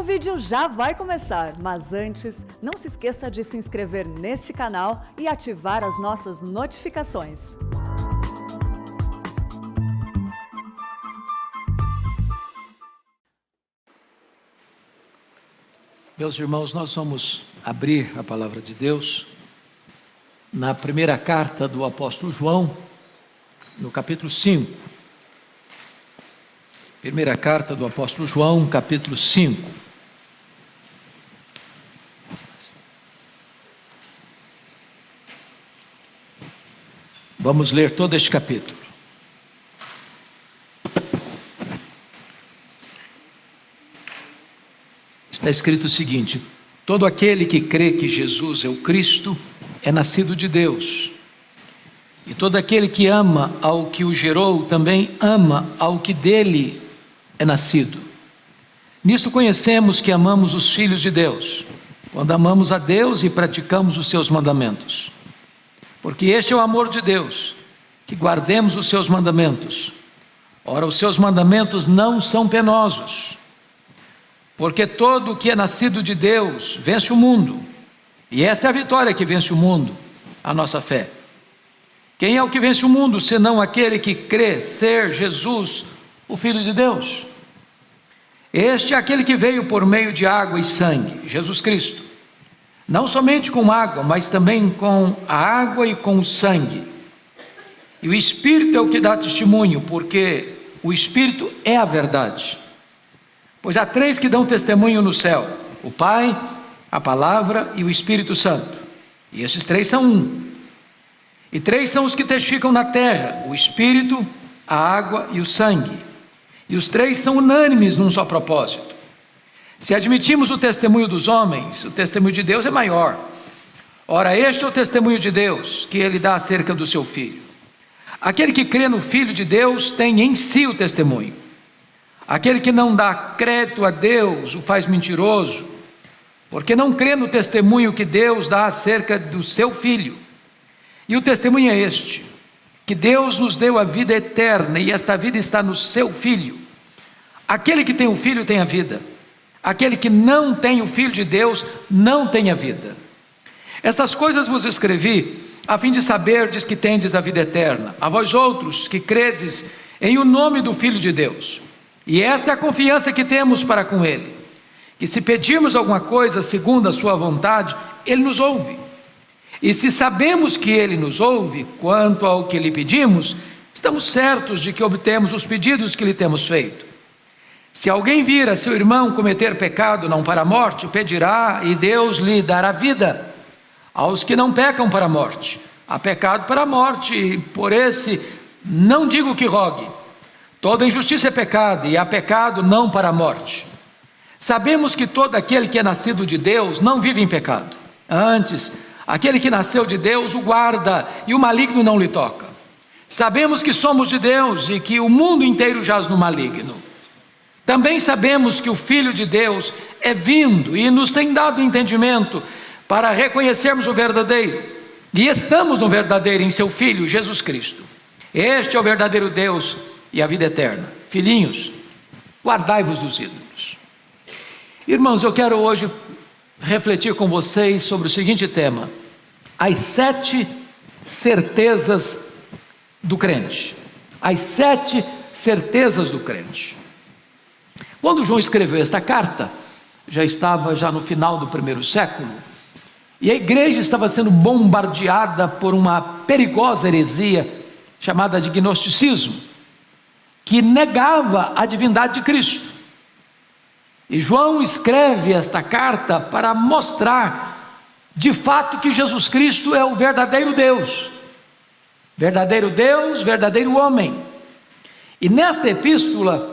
O vídeo já vai começar, mas antes, não se esqueça de se inscrever neste canal e ativar as nossas notificações. Meus irmãos, nós vamos abrir a palavra de Deus na primeira carta do apóstolo João, no capítulo 5. Primeira carta do apóstolo João, capítulo 5. Vamos ler todo este capítulo. Está escrito o seguinte: todo aquele que crê que Jesus é o Cristo é nascido de Deus. E todo aquele que ama ao que o gerou também ama ao que dele é nascido. Nisto conhecemos que amamos os filhos de Deus, quando amamos a Deus e praticamos os seus mandamentos. Porque este é o amor de Deus, que guardemos os seus mandamentos. Ora, os seus mandamentos não são penosos, porque todo o que é nascido de Deus vence o mundo, e essa é a vitória que vence o mundo, a nossa fé. Quem é o que vence o mundo, senão aquele que crê ser Jesus, o Filho de Deus? Este é aquele que veio por meio de água e sangue, Jesus Cristo. Não somente com água, mas também com a água e com o sangue. E o Espírito é o que dá testemunho, porque o Espírito é a verdade. Pois há três que dão testemunho no céu: o Pai, a Palavra e o Espírito Santo. E esses três são um. E três são os que testificam na terra: o Espírito, a água e o sangue. E os três são unânimes num só propósito. Se admitimos o testemunho dos homens, o testemunho de Deus é maior. Ora, este é o testemunho de Deus, que ele dá acerca do seu Filho. Aquele que crê no Filho de Deus tem em si o testemunho. Aquele que não dá crédito a Deus o faz mentiroso, porque não crê no testemunho que Deus dá acerca do seu Filho. E o testemunho é este: que Deus nos deu a vida eterna, e esta vida está no seu Filho. Aquele que tem o Filho tem a vida. Aquele que não tem o Filho de Deus não tem a vida. Estas coisas vos escrevi, a fim de saberdes que tendes a vida eterna, a vós outros que credes em o nome do Filho de Deus. E esta é a confiança que temos para com Ele, que se pedirmos alguma coisa segundo a sua vontade, Ele nos ouve. E se sabemos que Ele nos ouve, quanto ao que lhe pedimos, estamos certos de que obtemos os pedidos que lhe temos feito. Se alguém vir a seu irmão cometer pecado não para a morte, pedirá e Deus lhe dará vida. Aos que não pecam para a morte, há pecado para a morte, e por esse não digo que rogue. Toda injustiça é pecado, e há pecado não para a morte. Sabemos que todo aquele que é nascido de Deus não vive em pecado. Antes, aquele que nasceu de Deus o guarda, e o maligno não lhe toca. Sabemos que somos de Deus e que o mundo inteiro jaz no maligno. Também sabemos que o Filho de Deus é vindo e nos tem dado entendimento para reconhecermos o verdadeiro. E estamos no verdadeiro em seu Filho, Jesus Cristo. Este é o verdadeiro Deus e a vida eterna. Filhinhos, guardai-vos dos ídolos. Irmãos, eu quero hoje refletir com vocês sobre o seguinte tema: as 7 certezas do crente. As 7 certezas do crente. Quando João escreveu esta carta, já estava no final do primeiro século, e a igreja estava sendo bombardeada por uma perigosa heresia chamada de gnosticismo, que negava a divindade de Cristo. E João escreve esta carta para mostrar de fato que Jesus Cristo é o verdadeiro Deus, verdadeiro homem. E nesta epístola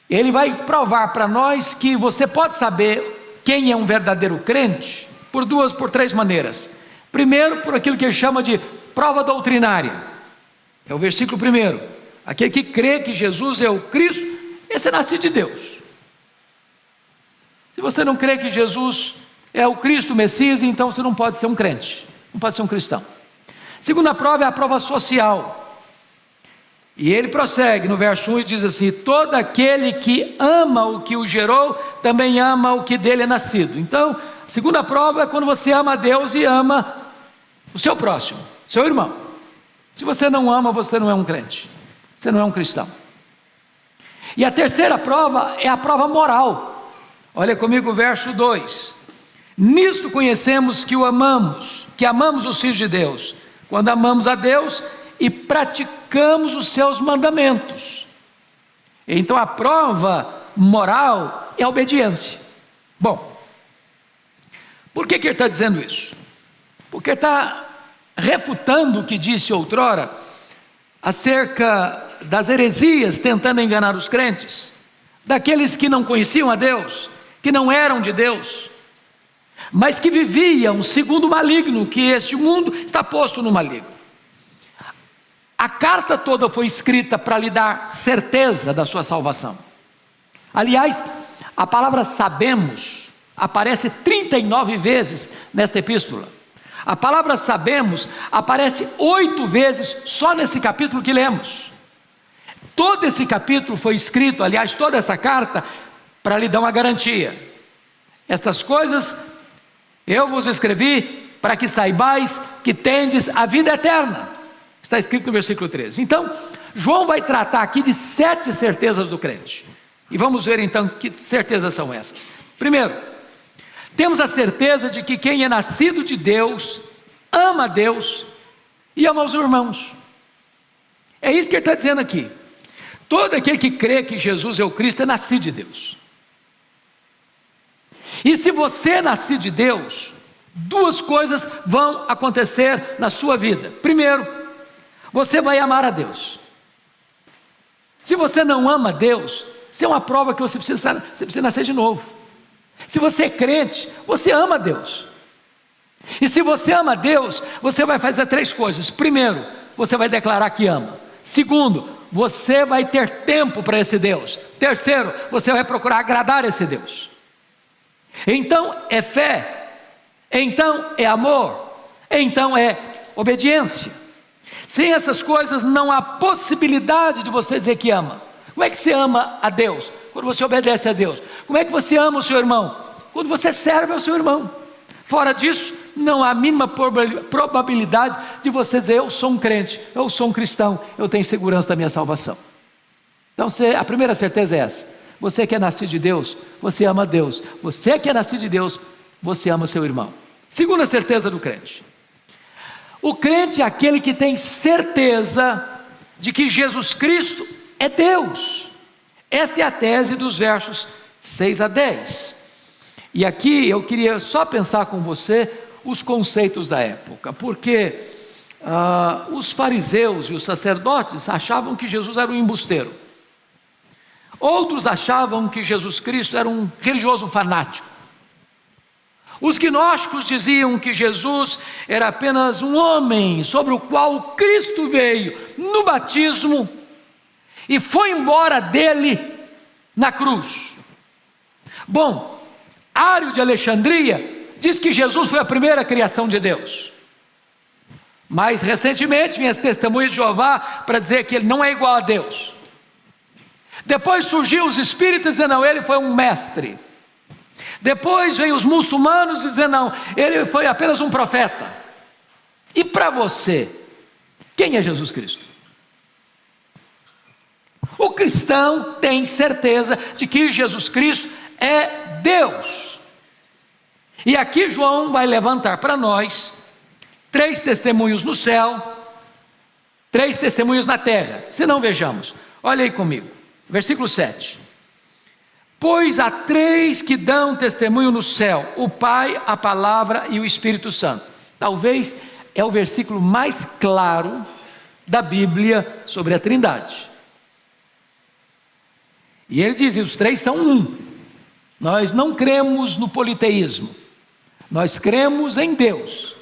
ele vai provar para nós que você pode saber quem é um verdadeiro crente por 3 maneiras. Primeiro, por aquilo que ele chama de prova doutrinária. É o versículo 1. Aquele que crê que Jesus é o Cristo, esse é nascido de Deus. Se você não crê que Jesus é o Cristo, o Messias, então você não pode ser um crente, não pode ser um cristão. Segunda prova é a prova social. E ele prossegue no verso 1 e diz assim: todo aquele que ama o que o gerou também ama o que dele é nascido. Então, a segunda prova é quando você ama a Deus e ama o seu próximo, seu irmão. Se você não ama, você não é um crente, você não é um cristão. E a terceira prova é a prova moral. Olha comigo o verso 2. Nisto conhecemos que amamos os filhos de Deus, quando amamos a Deus e praticamos os seus mandamentos. Então a prova moral é a obediência. Bom, por que ele está dizendo isso? Porque ele está refutando o que disse outrora acerca das heresias tentando enganar os crentes, daqueles que não conheciam a Deus, que não eram de Deus, mas que viviam segundo o maligno, que este mundo está posto no maligno. A carta toda foi escrita para lhe dar certeza da sua salvação. Aliás, a palavra sabemos aparece 39 vezes nesta epístola. A palavra sabemos aparece 8 vezes só nesse capítulo que lemos. Todo esse capítulo foi escrito, aliás, toda essa carta, para lhe dar uma garantia. Estas coisas eu vos escrevi para que saibais que tendes a vida eterna. Está escrito no versículo 13. Então, João vai tratar aqui de 7 certezas do crente. E vamos ver então que certezas são essas. Primeiro, temos a certeza de que quem é nascido de Deus, ama a Deus e ama os irmãos. É isso que ele está dizendo aqui. Todo aquele que crê que Jesus é o Cristo é nascido de Deus. E se você é nascido de Deus, 2 coisas vão acontecer na sua vida. Primeiro, você vai amar a Deus. Se você não ama a Deus, isso é uma prova que você precisa nascer de novo. Se você é crente, você ama a Deus. E se você ama a Deus, você vai fazer 3 coisas. Primeiro, você vai declarar que ama. Segundo, você vai ter tempo para esse Deus. Terceiro, você vai procurar agradar esse Deus. Então é fé, então é amor, então é obediência. Sem essas coisas não há possibilidade de você dizer que ama. Como é que você ama a Deus? Quando você obedece a Deus. Como é que você ama o seu irmão? Quando você serve ao seu irmão. Fora disso, não há a mínima probabilidade de você dizer: eu sou um crente, eu sou um cristão, eu tenho segurança da minha salvação. Então a primeira certeza é essa: você que é nascido de Deus, você ama a Deus. Você que é nascido de Deus, você ama o seu irmão. Segunda certeza do crente: o crente é aquele que tem certeza de que Jesus Cristo é Deus. Esta é a tese dos versos 6 a 10. E aqui eu queria só pensar com você os conceitos da época, porque os fariseus e os sacerdotes achavam que Jesus era um embusteiro. Outros achavam que Jesus Cristo era um religioso fanático. Os gnósticos diziam que Jesus era apenas um homem sobre o qual Cristo veio no batismo e foi embora dele na cruz. Bom, Ário de Alexandria diz que Jesus foi a primeira criação de Deus. Mais recentemente vêm as testemunhas de Jeová para dizer que ele não é igual a Deus. Depois surgiu os espíritas dizendo: não, ele foi um mestre. Depois vem os muçulmanos dizendo: não, ele foi apenas um profeta. E para você, quem é Jesus Cristo? O cristão tem certeza de que Jesus Cristo é Deus. E aqui João vai levantar para nós 3 testemunhos no céu, 3 testemunhos na terra. Se não, vejamos. Olha aí comigo, versículo 7. Pois há 3 que dão testemunho no céu: o Pai, a Palavra e o Espírito Santo. Talvez é o versículo mais claro da Bíblia sobre a Trindade. E ele diz: os 3 são um. Nós não cremos no politeísmo, nós cremos em Deus,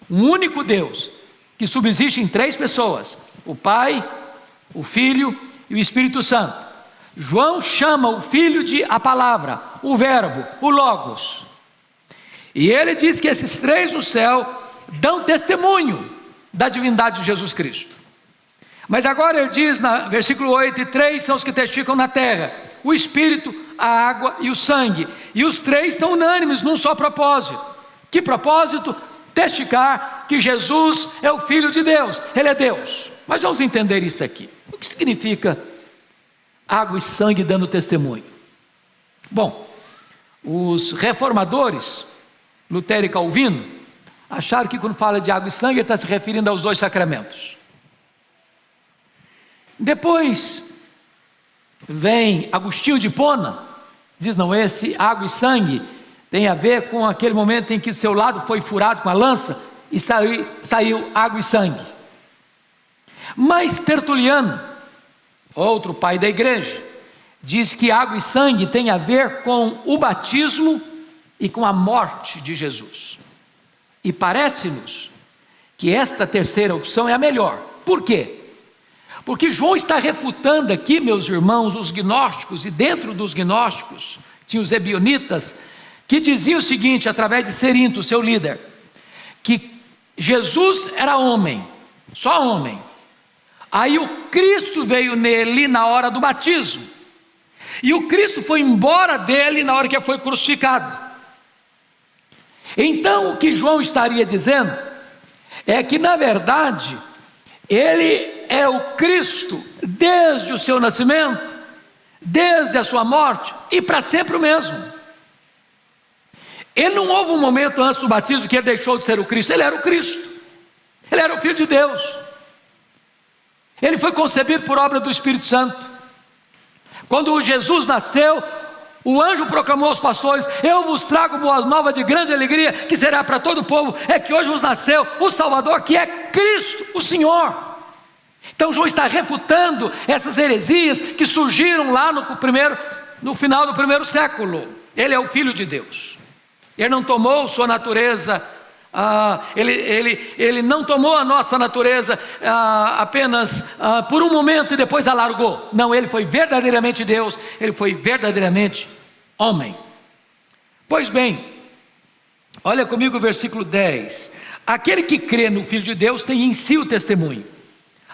um único Deus, que subsiste em 3 pessoas: o Pai, o Filho e o Espírito Santo. João chama o Filho de a Palavra, o Verbo, o Logos. E ele diz que esses 3 no céu dão testemunho da divindade de Jesus Cristo. Mas agora ele diz, no versículo 8, e 3 são os que testificam na terra: o Espírito, a água e o sangue. E os três são unânimes num só propósito. Que propósito? Testificar que Jesus é o Filho de Deus, Ele é Deus. Mas vamos entender isso aqui. O que significa água e sangue dando testemunho? Bom, os reformadores, Lutero e Calvino, acharam que quando fala de água e sangue, ele está se referindo aos dois sacramentos. Depois vem Agostinho de Hipona, diz: não, esse água e sangue tem a ver com aquele momento em que o seu lado foi furado com a lança e saiu água e sangue. Mas Tertuliano, outro pai da igreja, diz que água e sangue tem a ver com o batismo e com a morte de Jesus. E parece-nos que esta terceira opção é a melhor. Por quê? Porque João está refutando aqui, meus irmãos, os gnósticos, e dentro dos gnósticos tinha os ebionitas, que diziam o seguinte, através de Cerinto, seu líder, que Jesus era homem, só homem. Aí o Cristo veio nele na hora do batismo, e o Cristo foi embora dele na hora que foi crucificado. Então o que João estaria dizendo é que, na verdade, ele é o Cristo desde o seu nascimento, desde a sua morte e para sempre o mesmo. Ele não houve um momento antes do batismo que ele deixou de ser o Cristo. Ele era o Cristo, ele era o Filho de Deus. Ele foi concebido por obra do Espírito Santo. Quando Jesus nasceu, o anjo proclamou aos pastores: eu vos trago boa nova de grande alegria, que será para todo o povo, é que hoje vos nasceu o Salvador, que é Cristo, o Senhor. Então João está refutando essas heresias que surgiram lá no final do primeiro século. Ele é o Filho de Deus. Ele não tomou sua natureza, ele não tomou a nossa natureza apenas por um momento e depois a largou. Não, ele foi verdadeiramente Deus, ele foi verdadeiramente homem. Pois bem, olha comigo o versículo 10. Aquele que crê no Filho de Deus tem em si o testemunho.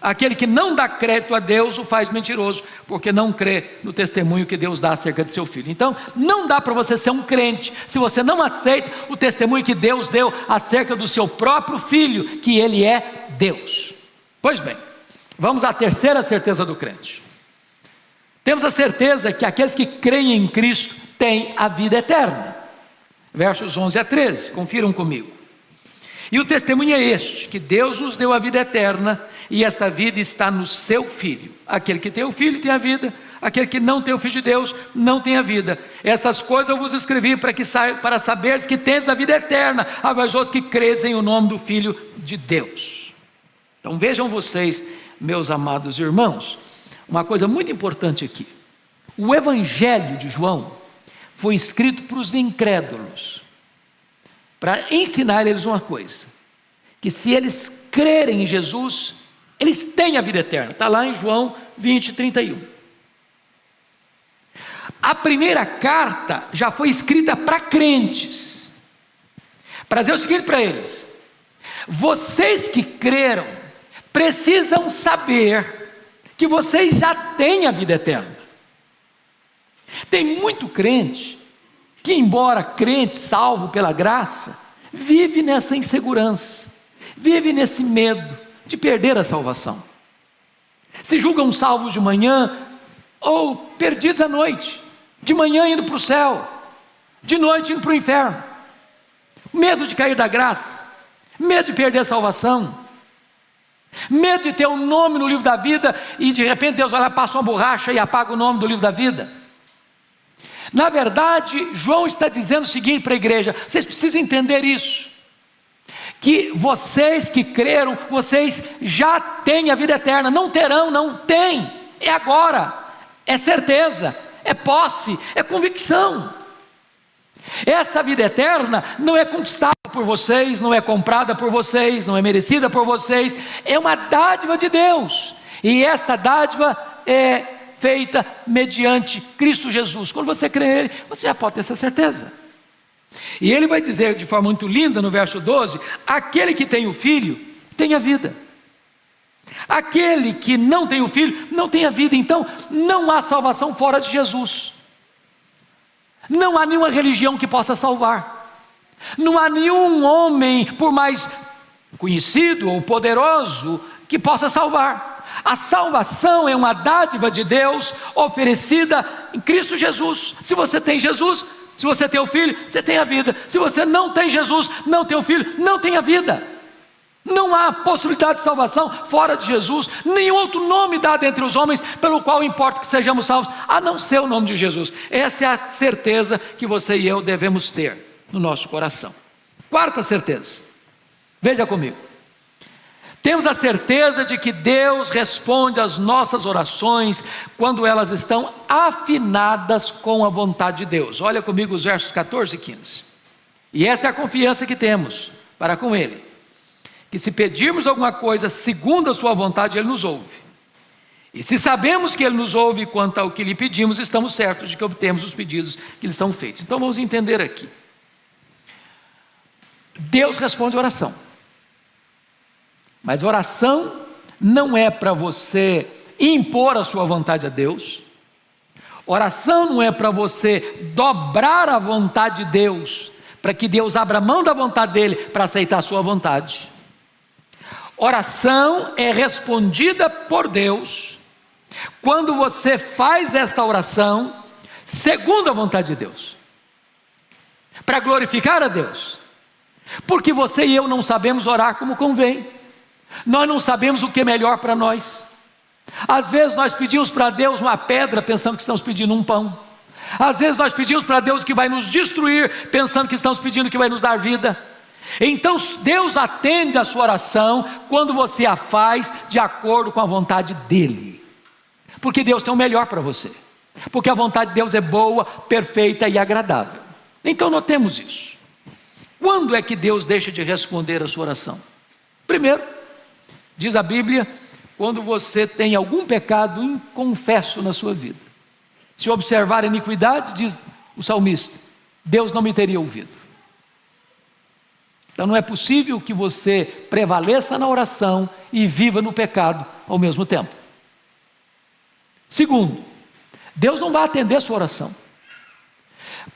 Aquele que não dá crédito a Deus o faz mentiroso, porque não crê no testemunho que Deus dá acerca de seu Filho. Então, não dá para você ser um crente se você não aceita o testemunho que Deus deu acerca do seu próprio Filho, que Ele é Deus. Pois bem, vamos à terceira certeza do crente. Temos a certeza que aqueles que creem em Cristo têm a vida eterna. Versos 11 a 13, confiram comigo. E o testemunho é este, que Deus nos deu a vida eterna, e esta vida está no seu Filho. Aquele que tem o Filho tem a vida, aquele que não tem o Filho de Deus não tem a vida. Estas coisas eu vos escrevi para saberes que tens a vida eterna, a vós que credes em o nome do Filho de Deus. Então vejam vocês, meus amados irmãos, uma coisa muito importante aqui. O Evangelho de João foi escrito para os incrédulos, para ensinar eles uma coisa, que se eles crerem em Jesus, eles têm a vida eterna. Está lá em João 20, 31. A primeira carta já foi escrita para crentes, para dizer o seguinte para eles: vocês que creram, precisam saber que vocês já têm a vida eterna. Tem muito crente que, embora crente, salvo pela graça, vive nessa insegurança, vive nesse medo de perder a salvação. Se julgam salvos de manhã ou perdidos à noite, de manhã indo para o céu, de noite indo para o inferno. Medo de cair da graça, medo de perder a salvação, medo de ter um nome no livro da vida e de repente Deus vai lá, passa uma borracha e apaga o nome do livro da vida. Na verdade, João está dizendo o seguinte para a igreja: vocês precisam entender isso, que vocês que creram, vocês já têm a vida eterna. Não terão, não, tem, é agora, é certeza, é posse, é convicção. Essa vida eterna não é conquistada por vocês, não é comprada por vocês, não é merecida por vocês, é uma dádiva de Deus, e esta dádiva é feita mediante Cristo Jesus. Quando você crê nele, você já pode ter essa certeza. E ele vai dizer de forma muito linda no verso 12: aquele que tem o Filho tem a vida, aquele que não tem o Filho não tem a vida. Então não há salvação fora de Jesus. Não há nenhuma religião que possa salvar. Não há nenhum homem, por mais conhecido ou poderoso, que possa salvar. A salvação é uma dádiva de Deus oferecida em Cristo Jesus. Se você tem Jesus, se você tem o Filho, você tem a vida. Se você não tem Jesus, não tem o Filho, não tem a vida. Não há possibilidade de salvação fora de Jesus. Nenhum outro nome dado entre os homens pelo qual importa que sejamos salvos, a não ser o nome de Jesus. Essa é a certeza que você e eu devemos ter no nosso coração. Quarta certeza, veja comigo. Temos a certeza de que Deus responde às nossas orações quando elas estão afinadas com a vontade de Deus. Olha comigo os versos 14 e 15. E essa é a confiança que temos para com Ele, que se pedirmos alguma coisa segundo a sua vontade, Ele nos ouve. E se sabemos que Ele nos ouve quanto ao que lhe pedimos, estamos certos de que obtemos os pedidos que lhe são feitos. Então vamos entender aqui. Deus responde a oração. Mas oração não é para você impor a sua vontade a Deus. Oração não é para você dobrar a vontade de Deus, para que Deus abra mão da vontade dEle para aceitar a sua vontade. Oração é respondida por Deus quando você faz esta oração segundo a vontade de Deus, para glorificar a Deus, porque você e eu não sabemos orar como convém, nós não sabemos o que é melhor para nós. Às vezes nós pedimos para Deus uma pedra pensando que estamos pedindo um pão, às vezes nós pedimos para Deus que vai nos destruir pensando que estamos pedindo que vai nos dar vida. Então Deus atende a sua oração quando você a faz de acordo com a vontade dEle, porque Deus tem o melhor para você, porque a vontade de Deus é boa, perfeita e agradável. Então notemos isso. Quando é que Deus deixa de responder a sua oração? Primeiro, diz a Bíblia, quando você tem algum pecado inconfesso na sua vida. Se observar a iniquidade, diz o salmista, Deus não me teria ouvido. Então não é possível que você prevaleça na oração e viva no pecado ao mesmo tempo. Segundo, Deus não vai atender a sua oração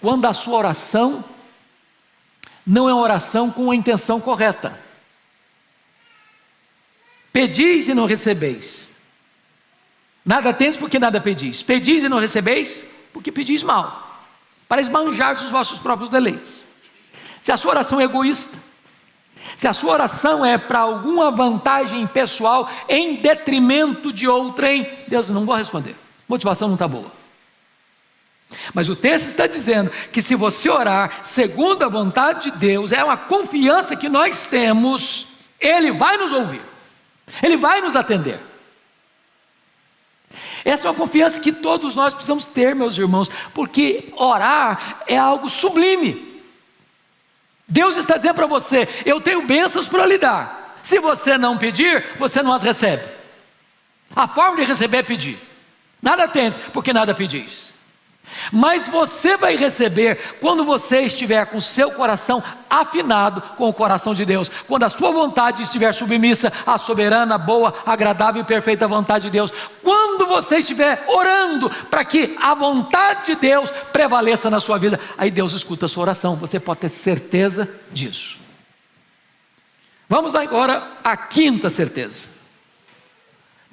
quando a sua oração não é uma oração com a intenção correta. Pedis e não recebeis. Nada tendes porque nada pedis. Pedis e não recebeis porque pedis mal, para esbanjar os vossos próprios deleites. Se a sua oração é egoísta, se a sua oração é para alguma vantagem pessoal em detrimento de outrem, Deus não vai responder. A motivação não está boa. Mas o texto está dizendo que se você orar segundo a vontade de Deus, é uma confiança que nós temos, Ele vai nos ouvir, Ele vai nos atender. Essa é uma confiança que todos nós precisamos ter, meus irmãos, porque orar é algo sublime. Deus está dizendo para você, eu tenho bênçãos para lhe dar. Se você não pedir, você não as recebe. A forma de receber é pedir. Nada tendes, porque nada pedis. Mas você vai receber quando você estiver com o seu coração afinado com o coração de Deus, quando a sua vontade estiver submissa à soberana, boa, agradável e perfeita vontade de Deus, quando você estiver orando para que a vontade de Deus prevaleça na sua vida, aí Deus escuta a sua oração, você pode ter certeza disso. Vamos agora à quinta certeza.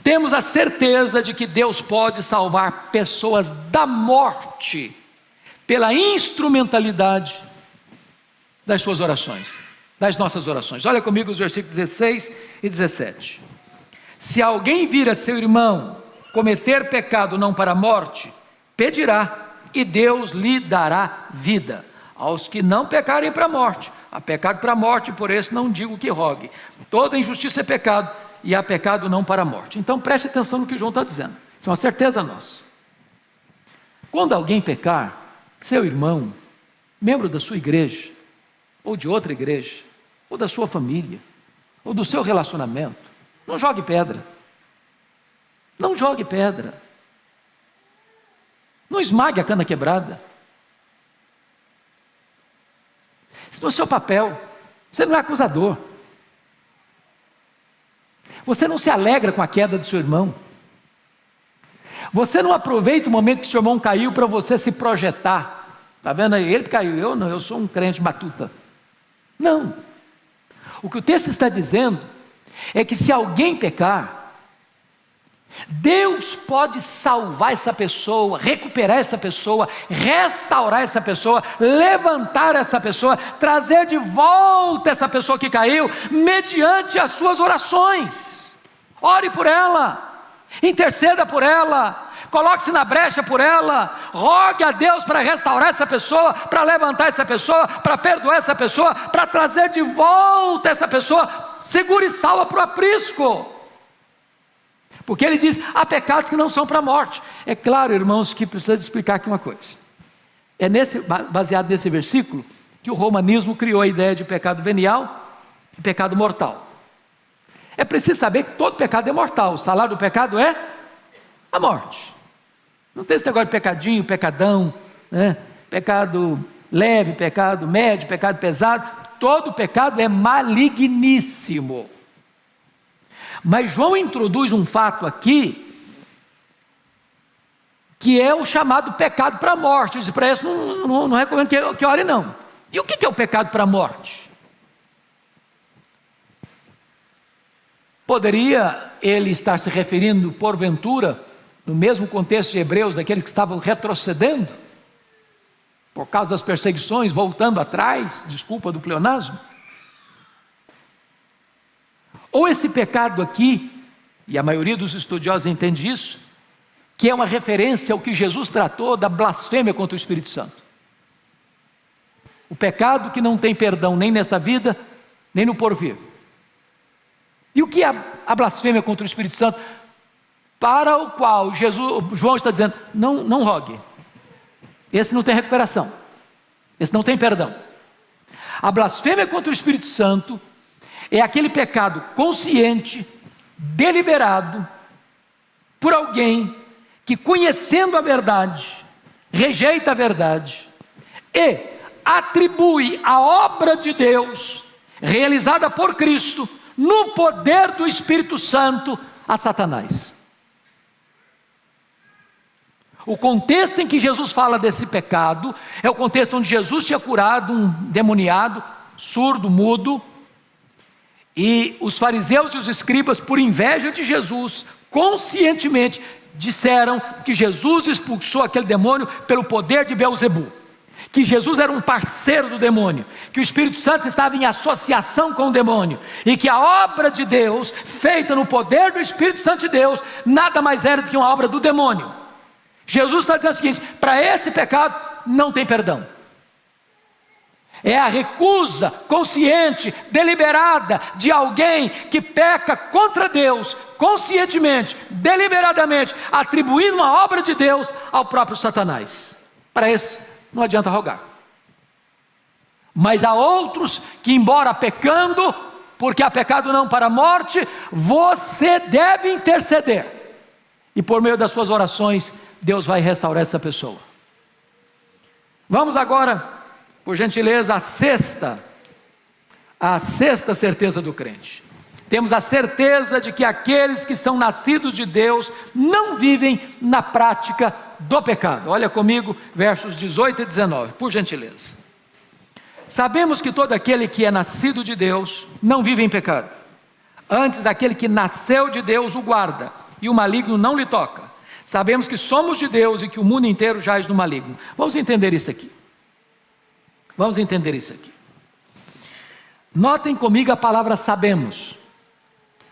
Temos a certeza de que Deus pode salvar pessoas da morte pela instrumentalidade das suas orações, das nossas orações. Olha comigo os versículos 16 e 17. Se alguém vir a seu irmão cometer pecado não para a morte, pedirá e Deus lhe dará vida. Aos que não pecarem para a morte, há pecado para a morte, por isso não digo que rogue. Toda injustiça é pecado, e há pecado não para a morte. Então preste atenção no que João está dizendo, isso é uma certeza nossa. Quando alguém pecar, seu irmão, membro da sua igreja, ou de outra igreja, ou da sua família, ou do seu relacionamento, não jogue pedra, não jogue pedra, não esmague a cana quebrada. Isso não é seu papel, você não é acusador. Você não se alegra com a queda do seu irmão. Você não aproveita o momento que seu irmão caiu para você se projetar Está vendo aí? Ele caiu, eu não, eu sou um crente batuta. Não. O que o texto está dizendo é que se alguém pecar, Deus pode salvar essa pessoa, recuperar essa pessoa, restaurar essa pessoa, levantar essa pessoa, trazer de volta essa pessoa que caiu, mediante as suas orações. Ore por ela, interceda por ela, coloque-se na brecha por ela, rogue a Deus para restaurar essa pessoa, para levantar essa pessoa, para perdoar essa pessoa, para trazer de volta essa pessoa, segura e salva para o aprisco. Porque ele diz, há pecados que não são para a morte. É claro, irmãos, que precisa explicar aqui uma coisa. É baseado nesse versículo que o romanismo criou a ideia de pecado venial e pecado mortal. É preciso saber que todo pecado é mortal. O salário do pecado é a morte. Não tem esse negócio de pecadinho, pecadão, né? Pecado leve, pecado médio, pecado pesado. Todo pecado é maligníssimo. Mas João introduz um fato aqui, que é o chamado pecado para a morte. Ele diz, para isso não recomendo que ore não. E o que é o pecado para a morte? Poderia ele estar se referindo, porventura, no mesmo contexto de Hebreus, daqueles que estavam retrocedendo, por causa das perseguições, voltando atrás, desculpa do pleonasmo? Ou esse pecado aqui, e a maioria dos estudiosos entende isso, que é uma referência ao que Jesus tratou da blasfêmia contra o Espírito Santo. O pecado que não tem perdão nem nesta vida, nem no porvir. E o que é a blasfêmia contra o Espírito Santo? Para o qual João está dizendo, não rogue. Esse não tem recuperação. Esse não tem perdão. A blasfêmia contra o Espírito Santo é aquele pecado consciente, deliberado, por alguém que, conhecendo a verdade, rejeita a verdade e atribui a obra de Deus, realizada por Cristo, no poder do Espírito Santo, a Satanás. O contexto em que Jesus fala desse pecado é o contexto onde Jesus tinha curado um demoniado, surdo, mudo, e os fariseus e os escribas, por inveja de Jesus, conscientemente disseram que Jesus expulsou aquele demônio pelo poder de Beelzebu, que Jesus era um parceiro do demônio, que o Espírito Santo estava em associação com o demônio, e que a obra de Deus, feita no poder do Espírito Santo de Deus, nada mais era do que uma obra do demônio. Jesus está dizendo o seguinte, para esse pecado não tem perdão. É a recusa consciente, deliberada, de alguém que peca contra Deus, conscientemente, deliberadamente, atribuindo uma obra de Deus ao próprio Satanás. Para esse, não adianta rogar. Mas há outros que, embora pecando, porque há pecado não para a morte, você deve interceder. E por meio das suas orações, Deus vai restaurar essa pessoa. Vamos agora, por gentileza, a sexta certeza do crente. Temos a certeza de que aqueles que são nascidos de Deus não vivem na prática do pecado. Olha comigo, versos 18 e 19, por gentileza. Sabemos que todo aquele que é nascido de Deus não vive em pecado. Antes, aquele que nasceu de Deus o guarda, e o maligno não lhe toca. Sabemos que somos de Deus e que o mundo inteiro jaz no maligno. Vamos entender isso aqui. Vamos entender isso aqui. Notem comigo a palavra sabemos.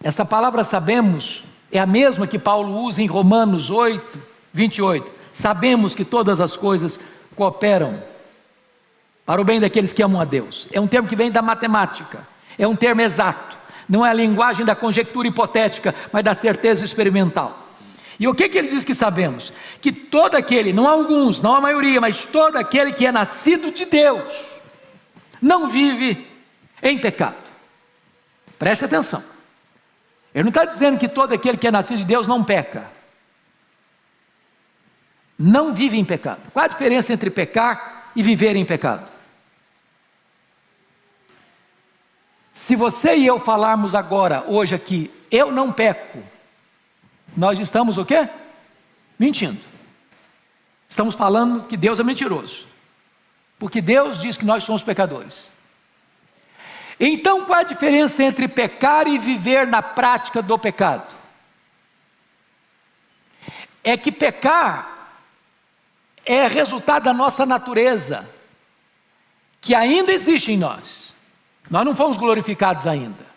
Essa palavra sabemos é a mesma que Paulo usa em Romanos 8, 28. Sabemos que todas as coisas cooperam para o bem daqueles que amam a Deus. É um termo que vem da matemática. É um termo exato. Não é a linguagem da conjectura hipotética, mas da certeza experimental. E o que ele diz que sabemos? Que todo aquele, não alguns, não a maioria, mas todo aquele que é nascido de Deus, não vive em pecado. Preste atenção. Ele não está dizendo que todo aquele que é nascido de Deus não peca. Não vive em pecado. Qual a diferença entre pecar e viver em pecado? Se você e eu falarmos agora, hoje aqui, eu não peco, nós estamos o quê? Mentindo. Estamos falando que Deus é mentiroso. porque Deus diz que nós somos pecadores. Então, qual a diferença entre pecar e viver na prática do pecado? É que pecar é resultado da nossa natureza, que ainda existe em nós. Nós não fomos glorificados ainda.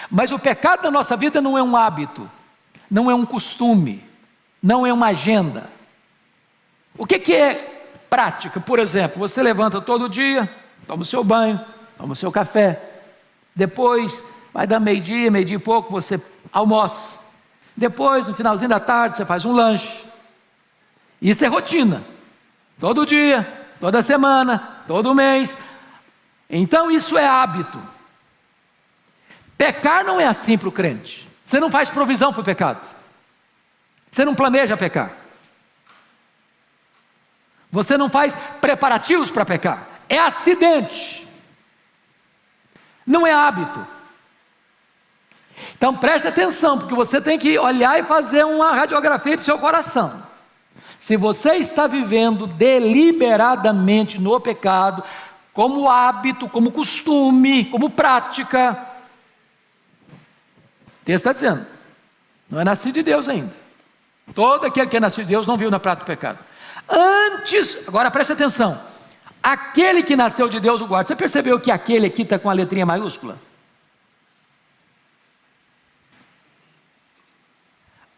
Mas o pecado da nossa vida não é um hábito, não é um costume, não é uma agenda. O que é prática? Por exemplo, você levanta todo dia, toma o seu banho, toma o seu café, depois vai dar meio-dia e pouco, você almoça, depois no finalzinho da tarde você faz um lanche. Isso é rotina, todo dia, toda semana, todo mês. Então isso é hábito. Pecar não é assim para o crente. Você não faz provisão para o pecado, você não planeja pecar, você não faz preparativos para pecar. É acidente, não é hábito. Então preste atenção, porque você tem que olhar e fazer uma radiografia do seu coração. Se você está vivendo deliberadamente no pecado, como hábito, como costume, como prática, o texto está dizendo, não é nascido de Deus ainda. Todo aquele que é nascido de Deus não viu na prática do pecado. Antes, agora preste atenção, aquele que nasceu de Deus o guarda. Você percebeu que aquele aqui está com a letrinha maiúscula?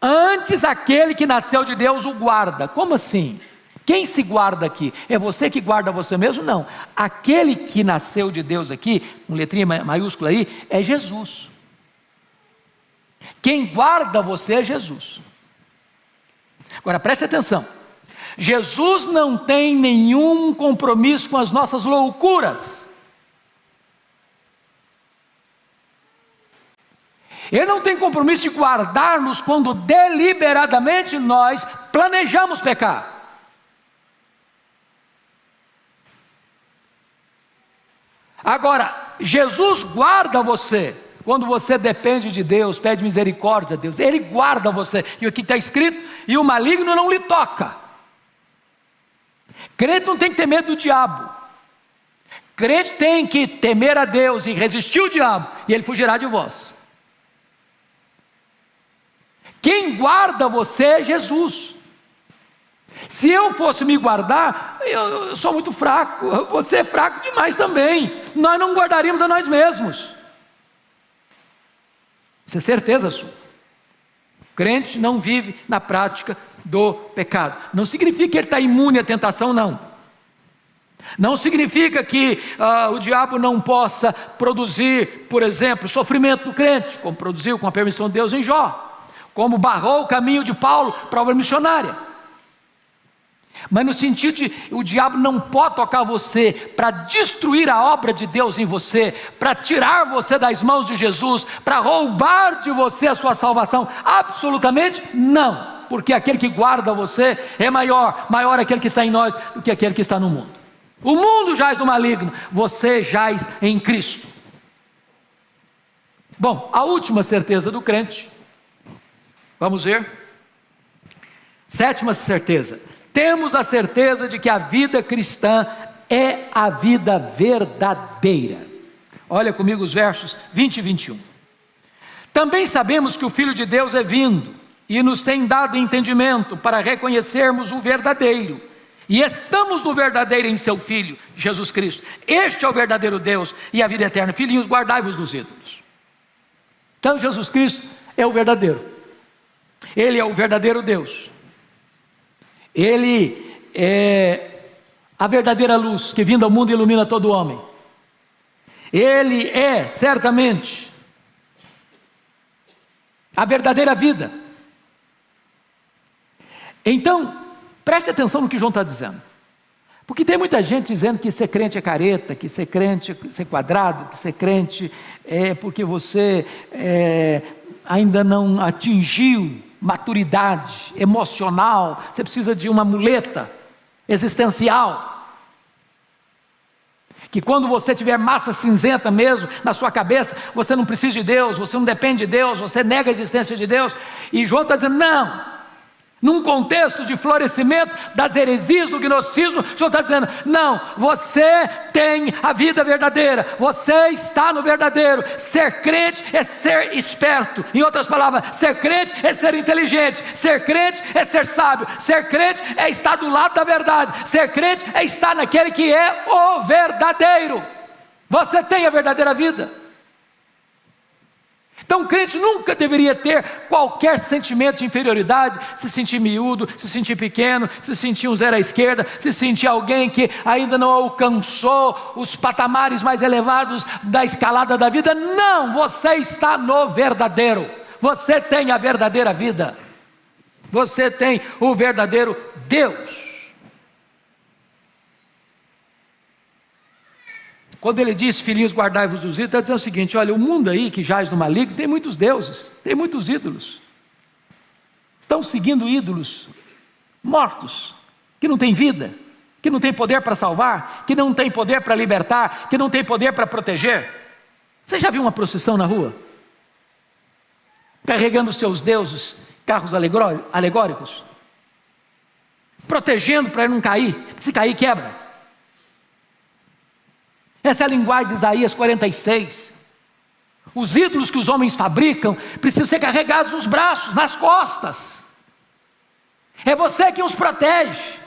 Antes aquele que nasceu de Deus o guarda. Como assim? Quem se guarda aqui? É você que guarda você mesmo? Não. Aquele que nasceu de Deus aqui, com letrinha maiúscula aí, é Jesus. Quem guarda você é Jesus. Agora preste atenção. Jesus não tem nenhum compromisso com as nossas loucuras. Ele não tem compromisso de guardar-nos quando deliberadamente nós planejamos pecar. Agora, Jesus guarda você quando você depende de Deus, pede misericórdia a Deus. Ele guarda você. E aqui está escrito, e o maligno não lhe toca. Crente não tem que ter medo do diabo. Crente tem que temer a Deus e resistir ao diabo, e ele fugirá de vós. Quem guarda você é Jesus. Se eu fosse me guardar, eu sou muito fraco, você é fraco demais também. Nós não guardaríamos a nós mesmos. Isso é certeza sua. O crente não vive na prática do pecado. Não significa que ele está imune à tentação, não. Não significa que o diabo não possa produzir, por exemplo, sofrimento no crente, como produziu com a permissão de Deus em Jó, como barrou o caminho de Paulo para a obra missionária. Mas no sentido de o diabo não pode tocar você para destruir a obra de Deus em você, para tirar você das mãos de Jesus, para roubar de você a sua salvação. Absolutamente não, porque aquele que guarda você é maior aquele que está em nós do que aquele que está no mundo. O mundo jaz no maligno, você jaz em Cristo. Bom, a última certeza do crente, vamos ver. Sétima certeza: temos a certeza de que a vida cristã é a vida verdadeira. Olha comigo os versos 20 e 21. Também sabemos que o Filho de Deus é vindo e nos tem dado entendimento para reconhecermos o verdadeiro. E estamos no verdadeiro em seu Filho, Jesus Cristo. Este é o verdadeiro Deus e a vida eterna. Filhinhos, guardai-vos dos ídolos. Então Jesus Cristo é o verdadeiro. Ele é o verdadeiro Deus. Ele é a verdadeira luz que vindo ao mundo ilumina todo homem. Ele é certamente a verdadeira vida. Então, preste atenção no que João está dizendo. Porque tem muita gente dizendo que ser crente é careta, que ser crente é ser quadrado, que ser crente é porque você ainda não atingiu maturidade emocional, você precisa de uma muleta existencial, que quando você tiver massa cinzenta mesmo na sua cabeça, você não precisa de Deus, você não depende de Deus, você nega a existência de Deus. E João está dizendo, num contexto de florescimento das heresias, do gnosticismo, o Senhor está dizendo: não, você tem a vida verdadeira, você está no verdadeiro. Ser crente é ser esperto. Em outras palavras, ser crente é ser inteligente, ser crente é ser sábio, ser crente é estar do lado da verdade, ser crente é estar naquele que é o verdadeiro. Você tem a verdadeira vida. Então o crente nunca deveria ter qualquer sentimento de inferioridade, se sentir miúdo, se sentir pequeno, se sentir um zero à esquerda, se sentir alguém que ainda não alcançou os patamares mais elevados da escalada da vida. Não, você está no verdadeiro, você tem a verdadeira vida, você tem o verdadeiro Deus. Quando ele diz: filhinhos, guardai-vos dos ídolos, está dizendo o seguinte: olha, o mundo aí que jaz no maligno tem muitos deuses, tem muitos ídolos, estão seguindo ídolos mortos, que não têm vida, que não têm poder para salvar, que não têm poder para libertar, que não têm poder para proteger. Você já viu uma procissão na rua? Carregando seus deuses, carros alegóricos, protegendo para ele não cair, porque se cair quebra. Essa é a linguagem de Isaías 46. Os ídolos que os homens fabricam precisam ser carregados nos braços, nas costas. É você que os protege.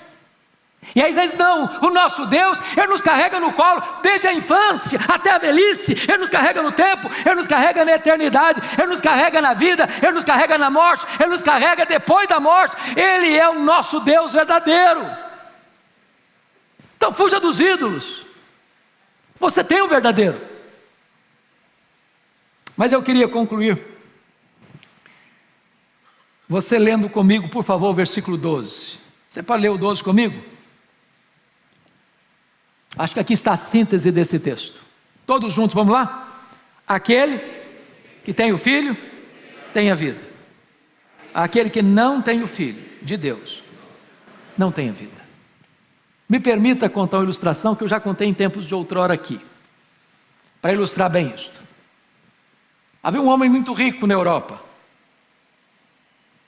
E aí diz: não, o nosso Deus, Ele nos carrega no colo desde a infância até a velhice. Ele nos carrega no tempo, Ele nos carrega na eternidade, Ele nos carrega na vida, Ele nos carrega na morte, Ele nos carrega depois da morte. Ele é o nosso Deus verdadeiro. Então fuja dos ídolos. Você tem o verdadeiro. Mas eu queria concluir, você lendo comigo, por favor, o versículo 12. Você pode ler o 12 comigo? Acho que aqui está a síntese desse texto. Todos juntos, vamos lá? Aquele que tem o Filho, tem a vida. Aquele que não tem o Filho de Deus, não tem a vida. Me permita contar uma ilustração que eu já contei em tempos de outrora aqui, para ilustrar bem isto. Havia um homem muito rico na Europa,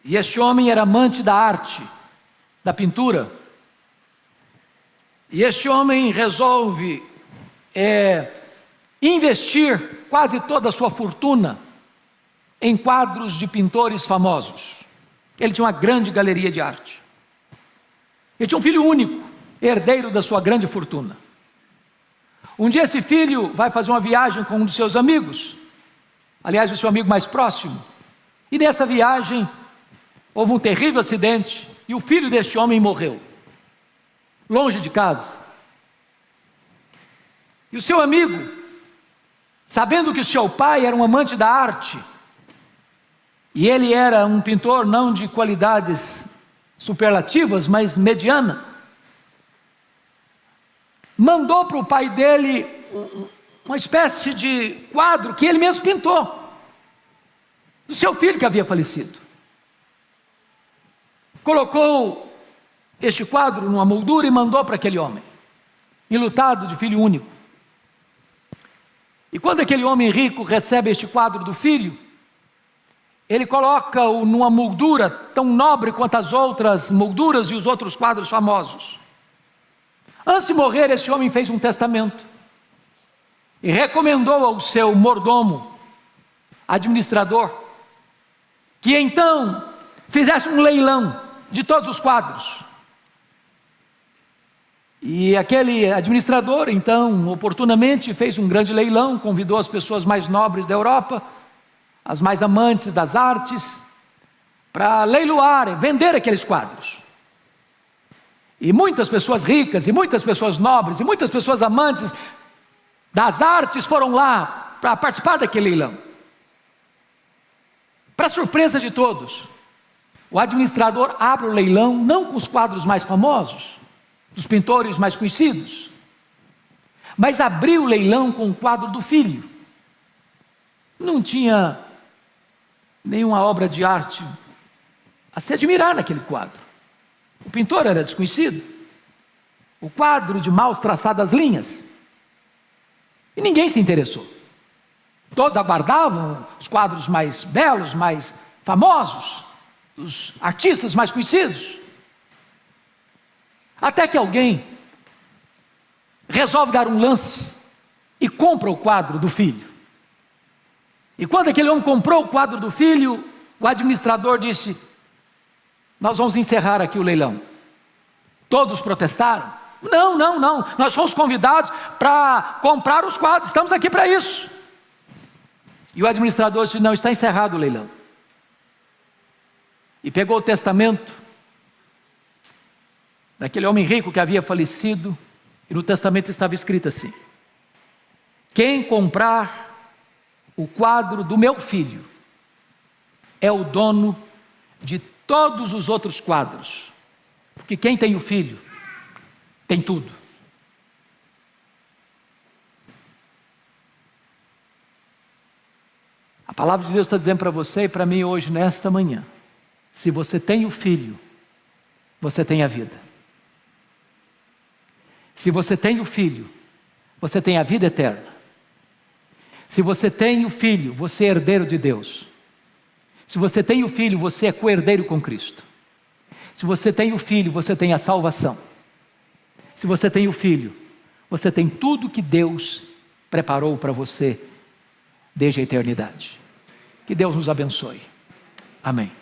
e este homem era amante da arte, da pintura, e este homem resolve investir quase toda a sua fortuna em quadros de pintores famosos. Ele tinha uma grande galeria de arte. Ele tinha um filho único, herdeiro da sua grande fortuna. Um dia esse filho vai fazer uma viagem com um dos seus amigos, aliás, o seu amigo mais próximo, e nessa viagem houve um terrível acidente e o filho deste homem morreu, longe de casa. E o seu amigo, sabendo que o seu pai era um amante da arte, e ele era um pintor não de qualidades superlativas, mas mediana, mandou para o pai dele uma espécie de quadro que ele mesmo pintou, do seu filho que havia falecido. Colocou este quadro numa moldura e mandou para aquele homem, enlutado de filho único. E quando aquele homem rico recebe este quadro do filho, ele coloca-o numa moldura tão nobre quanto as outras molduras e os outros quadros famosos. Antes de morrer, esse homem fez um testamento e recomendou ao seu mordomo, administrador, que então fizesse um leilão de todos os quadros. E aquele administrador, então, oportunamente fez um grande leilão, convidou as pessoas mais nobres da Europa, as mais amantes das artes, para leiloar, vender aqueles quadros. E muitas pessoas ricas, e muitas pessoas nobres, e muitas pessoas amantes das artes foram lá para participar daquele leilão. Para surpresa de todos, o administrador abre o leilão não com os quadros mais famosos, dos pintores mais conhecidos, mas abriu o leilão com o quadro do filho. Não tinha nenhuma obra de arte a se admirar naquele quadro. O pintor era desconhecido, o quadro de mal traçadas linhas, e ninguém se interessou. Todos aguardavam os quadros mais belos, mais famosos, dos artistas mais conhecidos. Até que alguém resolve dar um lance e compra o quadro do filho. E quando aquele homem comprou o quadro do filho, o administrador disse: nós vamos encerrar aqui o leilão. Todos protestaram: não, nós fomos convidados para comprar os quadros, estamos aqui para isso. E o administrador disse: não, está encerrado o leilão. E pegou o testamento daquele homem rico que havia falecido, e no testamento estava escrito assim: quem comprar o quadro do meu filho é o dono de todos os outros quadros, porque quem tem o filho tem tudo. A palavra de Deus está dizendo para você e para mim hoje, nesta manhã: se você tem o filho, você tem a vida. Se você tem o filho, você tem a vida eterna. Se você tem o filho, você é herdeiro de Deus. Se você tem o filho, você é co-herdeiro com Cristo. Se você tem o filho, você tem a salvação. Se você tem o filho, você tem tudo que Deus preparou para você desde a eternidade. Que Deus nos abençoe. Amém.